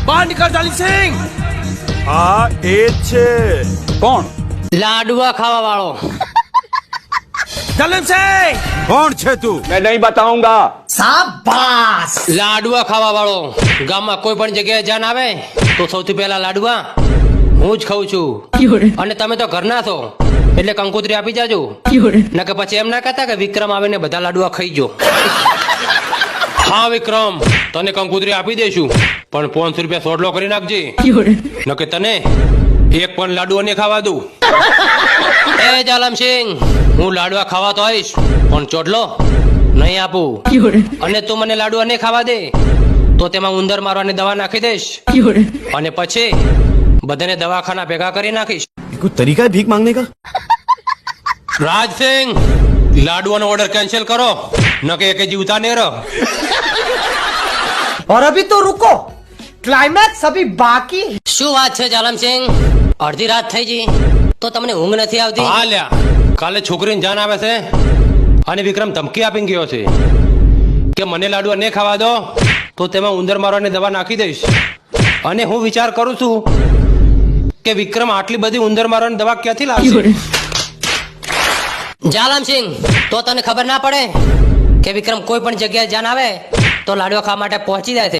બહાર નીકળ જાલિમ સિંહ. હા એ જ છે. કોણ? લાડવા ખાવા વાળો. જાલિમ સિંહ કોણ છે તું? मैं नहीं बताऊंगा. લાડવા ખાવા વાળો. ગામમાં કોઈ પણ જગ્યાએ જાન આવે તો સૌથી પહેલા લાડવા હું જ ખાઉં છું. અને તમે તો ઘરના છો એટલે કંકોત્રી આપી જાજો. નકે પછી એમ ના કહેતા કે વિક્રમ આવીને બધા લાડવા ખાઈ જો. હા વિક્રમ, તને કંકોત્રી આપી દઈશું પણ 500 રૂપિયા સોડલો કરી નાખજે. નકે તને એક પણ લાડવા નહીં ખાવા દઉં. એ જાલમસિંહ, હું લાડવા ખાવા તો આવીશ પણ ચોટલો નહીં આપું. અને તું મને લાડવા નહીં ખાવા દે તો તેમાં ઉંદર મારવાની દવા નાખી દઈશ અને પછી બધાને દવાખાના ભેગા કરી નાખીશ. કોઈ તરીકા है भीख मांगने का? રાજસિંહ, લાડવાનો ઓર્ડર કેન્સલ કરો નકે એક જીવતા નહીં રહો. और अभी तो रुको, क्लाइमैक्स अभी बाकी है। શું વાત છે જાલમસિંહ? અડધી રાત થઈ ગઈ તો તમને ઊંઘ નથી આવતી? હા લ્યા, કાલે છોકરીને જાન આવે છે અને વિક્રમ ધમકી આપીને ગયો છે કે મને લાડવા નહીં ખાવા દો તો તેમાં ઉંદર મારવાની દવા નાખી દઈશ. અને હું વિચાર કરું છું કે વિક્રમ આટલી બધી ઉંદર મારવાની દવા ક્યાંથી લાવશે? જાલમસિંહ, તો તને ખબર ના પડે કે વિક્રમ કોઈ પણ જગ્યાએ જાન આવે તો લાડવા ખાવા માટે પહોંચી જાય છે.